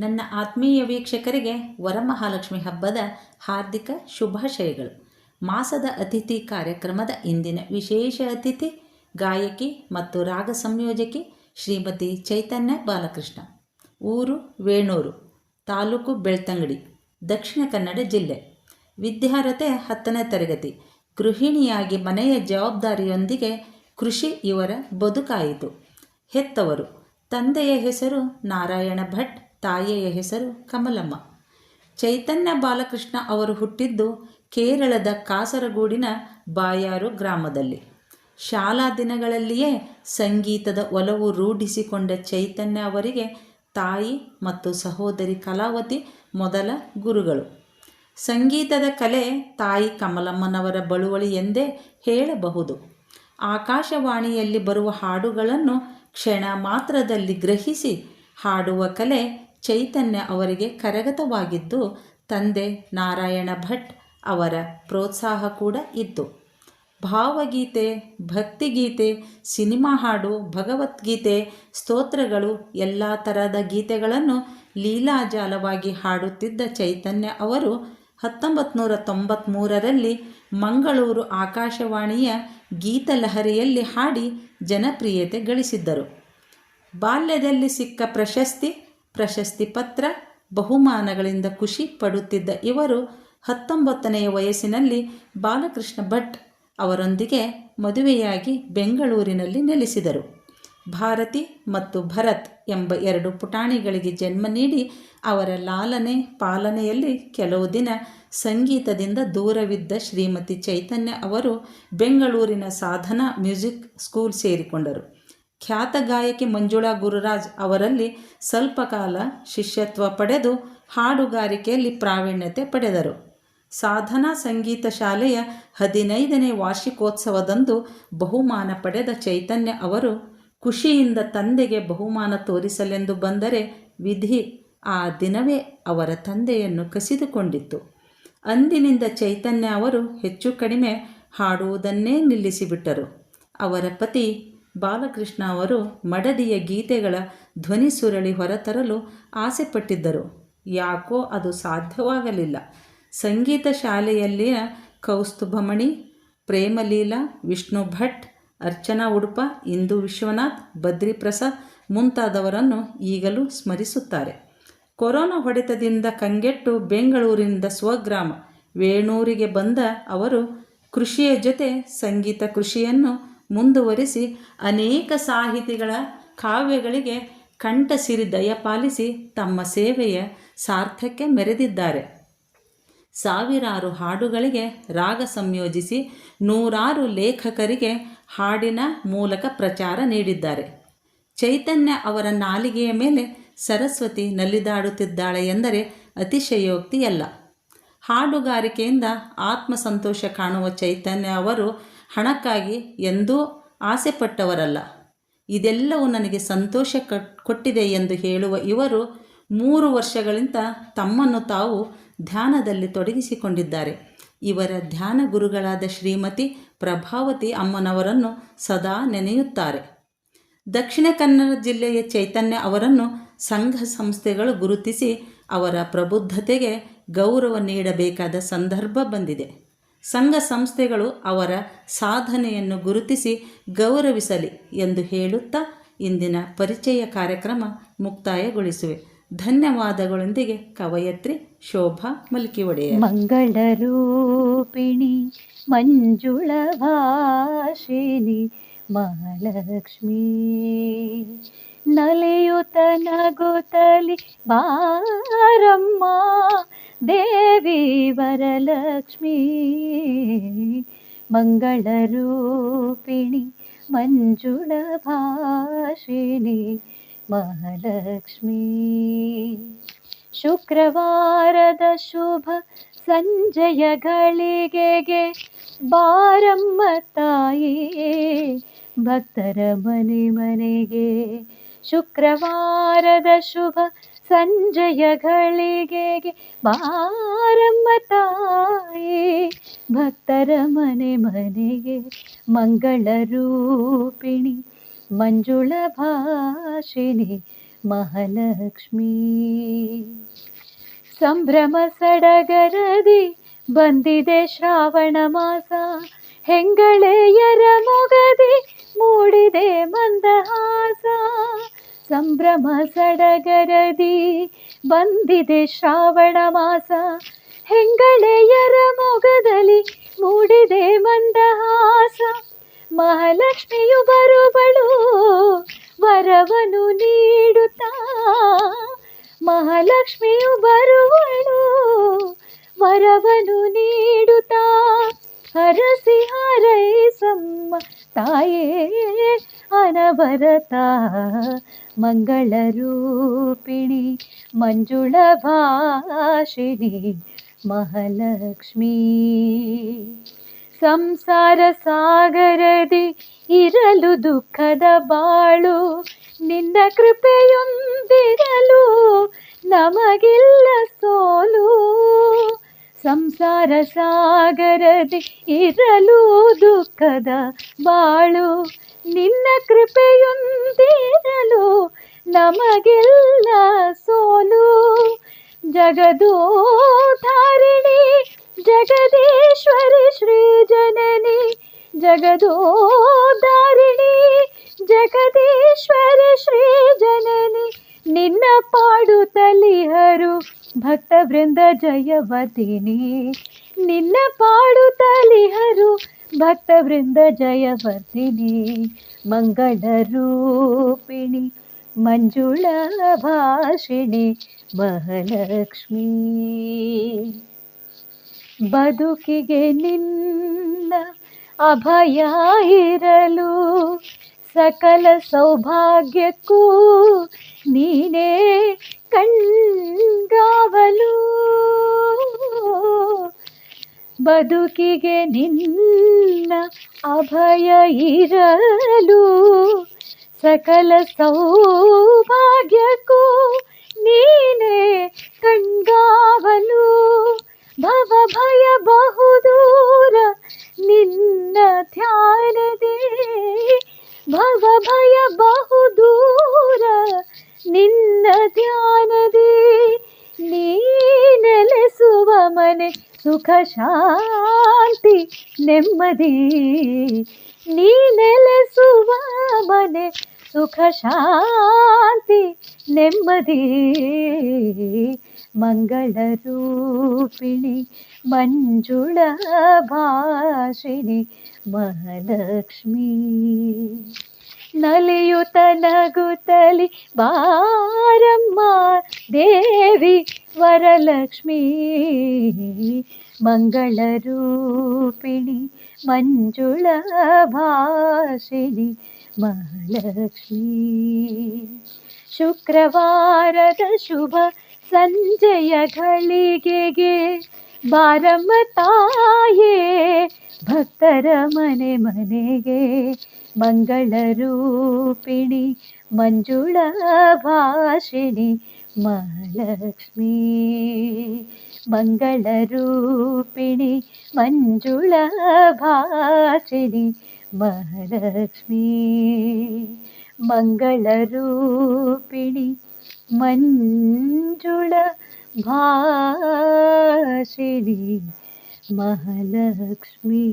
ನನ್ನ ಆತ್ಮೀಯ ವೀಕ್ಷಕರಿಗೆ ವರಮಹಾಲಕ್ಷ್ಮಿ ಹಬ್ಬದ ಹಾರ್ದಿಕ ಶುಭಾಶಯಗಳು. ಮಾಸದ ಅತಿಥಿ ಕಾರ್ಯಕ್ರಮದ ಇಂದಿನ ವಿಶೇಷ ಅತಿಥಿ ಗಾಯಕಿ ಮತ್ತು ರಾಗ ಸಂಯೋಜಕಿ ಶ್ರೀಮತಿ ಚೈತನ್ಯ ಬಾಲಕೃಷ್ಣ. ಊರು ವೇಣೂರು, ತಾಲೂಕು ಬೆಳ್ತಂಗಡಿ, ದಕ್ಷಿಣ ಕನ್ನಡ ಜಿಲ್ಲೆ. ವಿದ್ಯಾರ್ಹತೆ 10ನೇ ತರಗತಿ. ಗೃಹಿಣಿಯಾಗಿ ಮನೆಯ ಜವಾಬ್ದಾರಿಯೊಂದಿಗೆ ಕೃಷಿ ಇವರ ಬದುಕಾಯಿತು. ಹೆತ್ತವರು: ತಂದೆಯ ಹೆಸರು ನಾರಾಯಣ ಭಟ್, ತಾಯಿಯ ಹೆಸರು ಕಮಲಮ್ಮ. ಚೈತನ್ಯ ಬಾಲಕೃಷ್ಣ ಅವರು ಹುಟ್ಟಿದ್ದು ಕೇರಳದ ಕಾಸರಗೋಡಿನ ಬಾಯಾರು ಗ್ರಾಮದಲ್ಲಿ. ಶಾಲಾ ದಿನಗಳಲ್ಲಿಯೇ ಸಂಗೀತದ ಒಲವು ರೂಢಿಸಿಕೊಂಡ ಚೈತನ್ಯ ಅವರಿಗೆ ತಾಯಿ ಮತ್ತು ಸಹೋದರಿ ಕಲಾವತಿ ಮೊದಲ ಗುರುಗಳು. ಸಂಗೀತದ ಕಲೆ ತಾಯಿ ಕಮಲಮ್ಮನವರ ಬಳುವಳಿ ಎಂದೇ ಹೇಳಬಹುದು. ಆಕಾಶವಾಣಿಯಲ್ಲಿ ಬರುವ ಹಾಡುಗಳನ್ನು ಕ್ಷಣ ಮಾತ್ರದಲ್ಲಿ ಗ್ರಹಿಸಿ ಹಾಡುವ ಕಲೆ ಚೈತನ್ಯ ಅವರಿಗೆ ಕರಗತವಾಗಿದ್ದು, ತಂದೆ ನಾರಾಯಣ ಭಟ್ ಅವರ ಪ್ರೋತ್ಸಾಹ ಕೂಡ ಇತ್ತು. ಭಾವಗೀತೆ, ಭಕ್ತಿಗೀತೆ, ಸಿನಿಮಾ ಹಾಡು, ಭಗವದ್ಗೀತೆ, ಸ್ತೋತ್ರಗಳು ಎಲ್ಲ ಥರದ ಗೀತೆಗಳನ್ನು ಲೀಲಾಜಾಲವಾಗಿ ಹಾಡುತ್ತಿದ್ದ ಚೈತನ್ಯ ಅವರು 1993ರಲ್ಲಿ ಮಂಗಳೂರು ಆಕಾಶವಾಣಿಯ ಗೀತಲಹರಿಯಲ್ಲಿ ಹಾಡಿ ಜನಪ್ರಿಯತೆ ಗಳಿಸಿದ್ದರು. ಬಾಲ್ಯದಲ್ಲಿ ಸಿಕ್ಕ ಪ್ರಶಸ್ತಿ ಪತ್ರ, ಬಹುಮಾನಗಳಿಂದ ಖುಷಿ ಪಡುತ್ತಿದ್ದ ಇವರು 19ನೇ ವಯಸ್ಸಿನಲ್ಲಿ ಬಾಲಕೃಷ್ಣ ಭಟ್ ಅವರೊಂದಿಗೆ ಮದುವೆಯಾಗಿ ಬೆಂಗಳೂರಿನಲ್ಲಿ ನೆಲೆಸಿದರು. ಭಾರತಿ ಮತ್ತು ಭರತ್ ಎಂಬ 2 ಪುಟಾಣಿಗಳಿಗೆ ಜನ್ಮ ನೀಡಿ ಅವರ ಲಾಲನೆ ಪಾಲನೆಯಲ್ಲಿ ಕೆಲವು ದಿನ ಸಂಗೀತದಿಂದ ದೂರವಿದ್ದ ಶ್ರೀಮತಿ ಚೈತನ್ಯ ಅವರು ಬೆಂಗಳೂರಿನ ಸಾಧನಾ ಮ್ಯೂಸಿಕ್ ಸ್ಕೂಲ್ ಸೇರಿಕೊಂಡರು. ಖ್ಯಾತ ಗಾಯಕಿ ಮಂಜುಳಾ ಗುರುರಾಜ್ ಅವರಲ್ಲಿ ಸ್ವಲ್ಪ ಕಾಲ ಶಿಷ್ಯತ್ವ ಪಡೆದು ಹಾಡುಗಾರಿಕೆಯಲ್ಲಿ ಪ್ರಾವೀಣ್ಯತೆ ಪಡೆದರು. ಸಾಧನಾ ಸಂಗೀತ ಶಾಲೆಯ 15ನೇ ವಾರ್ಷಿಕೋತ್ಸವದಂದು ಬಹುಮಾನ ಪಡೆದ ಚೈತನ್ಯ ಅವರು ಖುಷಿಯಿಂದ ತಂದೆಗೆ ಬಹುಮಾನ ತೋರಿಸಲೆಂದು ಬಂದರೆ ವಿಧಿ ಆ ದಿನವೇ ಅವರ ತಂದೆಯನ್ನು ಕಸಿದುಕೊಂಡಿತ್ತು. ಅಂದಿನಿಂದ ಚೈತನ್ಯ ಅವರು ಹೆಚ್ಚು ಕಡಿಮೆ ಹಾಡುವುದನ್ನೇ ನಿಲ್ಲಿಸಿಬಿಟ್ಟರು. ಅವರ ಪತಿ ಬಾಲಕೃಷ್ಣ ಅವರು ಮಡದಿಯ ಗೀತೆಗಳ ಧ್ವನಿ ಸುರಳಿ ಹೊರತರಲು ಆಸೆಪಟ್ಟಿದ್ದರು. ಯಾಕೋ ಅದು ಸಾಧ್ಯವಾಗಲಿಲ್ಲ. ಸಂಗೀತ ಶಾಲೆಯಲ್ಲಿನ ಕೌಸ್ತುಭಮಣಿ, ಪ್ರೇಮಲೀಲಾ, ವಿಷ್ಣು ಭಟ್, ಅರ್ಚನಾ ಉಡುಪ, ಇಂದು ವಿಶ್ವನಾಥ್, ಬದ್ರಿ ಪ್ರಸಾದ್ ಮುಂತಾದವರನ್ನು ಈಗಲೂ ಸ್ಮರಿಸುತ್ತಾರೆ. ಕೊರೋನಾ ಹೊಡೆತದಿಂದ ಕಂಗೆಟ್ಟು ಬೆಂಗಳೂರಿನಿಂದ ಸ್ವಗ್ರಾಮ ವೇಣೂರಿಗೆ ಬಂದ ಅವರು ಕೃಷಿಯ ಜೊತೆ ಸಂಗೀತ ಕೃಷಿಯನ್ನು ಮುಂದುವರಿಸಿ ಅನೇಕ ಸಾಹಿತಿಗಳ ಕಾವ್ಯಗಳಿಗೆ ಕಂಠಸಿರಿ ದಯಪಾಲಿಸಿ ತಮ್ಮ ಸೇವೆಯ ಸಾರ್ಥಕ್ಯ ಮೆರೆದಿದ್ದಾರೆ. ಸಾವಿರಾರು ಹಾಡುಗಳಿಗೆ ರಾಗ ಸಂಯೋಜಿಸಿ ನೂರಾರು ಲೇಖಕರಿಗೆ ಹಾಡಿನ ಮೂಲಕ ಪ್ರಚಾರ ನೀಡಿದ್ದಾರೆ. ಚೈತನ್ಯ ಅವರ ನಾಲಿಗೆಯ ಮೇಲೆ ಸರಸ್ವತಿ ನಲಿದಾಡುತ್ತಿದ್ದಾಳೆ ಎಂದರೆ ಅತಿಶಯೋಕ್ತಿಯಲ್ಲ. ಹಾಡುಗಾರಿಕೆಯಿಂದ ಆತ್ಮಸಂತೋಷ ಕಾಣುವ ಚೈತನ್ಯ ಅವರು ಹಣಕ್ಕಾಗಿ ಎಂದೂ ಆಸೆಪಟ್ಟವರಲ್ಲ. ಇದೆಲ್ಲವೂ ನನಗೆ ಸಂತೋಷ ಕೊಟ್ಟಿದೆ ಎಂದು ಹೇಳುವ ಇವರು 3 ವರ್ಷಗಳಿಂದ ತಮ್ಮನ್ನು ತಾವು ಧ್ಯಾನದಲ್ಲಿ ತೊಡಗಿಸಿಕೊಂಡಿದ್ದಾರೆ. ಇವರ ಧ್ಯಾನ ಗುರುಗಳಾದ ಶ್ರೀಮತಿ ಪ್ರಭಾವತಿ ಅಮ್ಮನವರನ್ನು ಸದಾ ನೆನೆಯುತ್ತಾರೆ. ದಕ್ಷಿಣ ಕನ್ನಡ ಜಿಲ್ಲೆಯ ಚೈತನ್ಯ ಅವರನ್ನು ಸಂಘ ಸಂಸ್ಥೆಗಳು ಗುರುತಿಸಿ ಅವರ ಪ್ರಬುದ್ಧತೆಗೆ ಗೌರವ ನೀಡಬೇಕಾದ ಸಂದರ್ಭ ಬಂದಿದೆ. ಸಂಘ ಸಂಸ್ಥೆಗಳು ಅವರ ಸಾಧನೆಯನ್ನು ಗುರುತಿಸಿ ಗೌರವಿಸಲಿ ಎಂದು ಹೇಳುತ್ತಾ ಇಂದಿನ ಪರಿಚಯ ಕಾರ್ಯಕ್ರಮ ಮುಕ್ತಾಯಗೊಳಿಸುವೆ. ಧನ್ಯವಾದಗಳೊಂದಿಗೆ ಕವಯತ್ರಿ ಶೋಭಾ ಮಲ್ಕಿವಡೆಯರ್. ಮಂಗಳರೂಪಿಣಿ ಮಂಜುಳ ಭಾಷಿಣಿ ಮಹಾಲಕ್ಷ್ಮೀ, ನಲಿಯುತ ನಗುತ್ತಲಿ ಬಾರಮ್ಮ ದೇವಿ ವರಲಕ್ಷ್ಮೀ. ಮಂಗಳರೂಪಿಣಿ ಮಂಜುಳ ಭಾಷಿಣಿ ಮಹಾಲಕ್ಷ್ಮೀ. ಶುಕ್ರವಾರದ ಶುಭ ಸಂಜೆಯ ಗಳಿಗೆಗೆ ಬಾರಮ್ಮ ತಾಯಿ ಭಕ್ತರ ಮನೆ ಮನೆಗೆ. ಶುಕ್ರವಾರದ ಶುಭ ಸಂಜೆಯ ಗಳಿಗೆಗೆ ಬಾರಮ್ಮ ತಾಯಿ ಭಕ್ತರ ಮನೆ ಮನೆಗೆ. ಮಂಗಳರೂಪಿಣಿ ಮಂಜುಳ ಭಾಷಿಣಿ ಮಹಾಲಕ್ಷ್ಮೀ. ಸಂಭ್ರಮ ಸಡಗರದಿ ಬಂದಿದೆ ಶ್ರಾವಣ ಮಾಸ, ಹೆಂಗಳೆಯರ ಮೊಗದಿ ಮೂಡಿದೆ ಮಂದಹಾಸ. ಸಂಭ್ರಮ ಸಡಗರದಿ ಬಂದಿದೆ ಶ್ರಾವಣ ಮಾಸ, ಹೆಂಗಳೆಯರ ಮೊಗದಲ್ಲಿ ಮೂಡಿದೆ ಮಂದಹಾಸ. ಮಹಾಲಕ್ಷ್ಮಿಯು ಬರುವಳು ವರವನು ನೀಡುತ್ತಾ, ಮಹಾಲಕ್ಷ್ಮಿಯು ಬರುವಳು ವರವನು ನೀಡುತ್ತಾ. ಹರಸಿ ಹಾರೈಸಮ್ಮ ತಾಯೇ ಅನವರತ, ಮಂಗಳ ರೂಪಿಣಿ ಮಂಜುಳ ಭಾಷಿಣಿ ಮಹಾಲಕ್ಷ್ಮೀ. ಸಂಸಾರ ಸಾಗರದಿ ಇರಲು ದುಃಖದ ಬಾಳು, ನಿನ್ನ ಕೃಪೆಯೊಂದಿರಲು ನಮಗಿಲ್ಲ ಸೋಲು. ಸಂಸಾರ ಸಾಗರದಿ ಇರಲು ದುಃಖದ ಬಾಳು, ನಿನ್ನ ಕೃಪೆಯೊಂದಿರಲು ನಮಗಿಲ್ಲ ಸೋಲು. ಜಗದೋಧಾರಿಣಿ ಜಗದೀಶ್ವರಿ ಶ್ರೀ ಜನನಿ, ಜಗದೋಧಾರಿಣಿ ಜಗದೀಶ್ವರಿ ಶ್ರೀ ಜನನಿ. ನಿನ್ನ ಪಾಡುತ್ತಲಿಹರು ಭಕ್ತ ವೃಂದ ಜಯವರ್ಧಿನಿ, ನಿನ್ನ ಪಾಡುತ್ತಲಿಹರು ಭಕ್ತ ವೃಂದ ಜಯವರ್ಧಿನಿ. ಮಂಗಳ ರೂಪಿಣಿ ಮಂಜುಳ ಭಾಷಿಣಿ ಮಹಾಲಕ್ಷ್ಮೀ. ಬದುಕಿಗೆ ನಿನ್ನ ಅಭಯ ಇರಲು, ಸಕಲ ಸೌಭಾಗ್ಯಕ್ಕೂ ನೀನೇ ಕಣ್ಗಾವಲು. ಬದುಕಿಗೆ ನಿನ್ನ ಅಭಯ ಇರಲು, ಸಕಲ ಸೌಭಾಗ್ಯಕ್ಕೂ ನೀನೇ ಕಣ್ಗಾವಲು. ಭವ ಭಯ ಬಹುದೂರ ನಿನ್ನ ಧ್ಯಾನದೇ, ಭವ ಭಯ ಬಹುದೂರ ನಿನ್ನ ಧ್ಯಾನದೇ. ನೀ ನೆಲೆಸುವ ಮನೆ ಸುಖ ಶಾಂತಿ ನೆಮ್ಮದಿ, ನೀ ನೆಲೆಸುವ ಮನೆ ಸುಖ ಶಾಂತಿ ನೆಮ್ಮದಿ. ಮಂಗಳ ರೂಪಿಣಿ ಮಂಜುಳ ಭಾಷಿಣಿ ಮಹಾಲಕ್ಷ್ಮೀ. ನಲಿಯುತ ನಗುತ್ತಲಿ ಬಾರಮ್ಮ ದೇವಿ ವರಲಕ್ಷ್ಮೀ. ಮಂಗಳ ರೂಪಿಣಿ ಮಂಜುಳ ಭಾಷಿಣಿ ಮಹಾಲಕ್ಷ್ಮೀ. ಶುಕ್ರವಾರದ ಶುಭ ಸಂಜೆಯ ಘಳಿಗೆಗೆ ಬಾರಮ್ಮ ತಾಯೇ ಭಕ್ತರ ಮನೆ ಮನೆಗೆ. ಮಂಗಳ ರೂಪಿಣಿ ಮಂಜುಳ ಭಾಷಿಣಿ ಮಹಾಲಕ್ಷ್ಮೀ. ಮಂಗಳ ರೂಪಿಣಿ ಮಂಜುಳ ಭಾಷಿಣಿ ಮಹಾಲಕ್ಷ್ಮೀ. ಮಂಗಳ ರೂಪಿಣಿ ಮಂಜುಳ ಭಾಷಿಣಿ ಮಹಾಲಕ್ಷ್ಮೀ.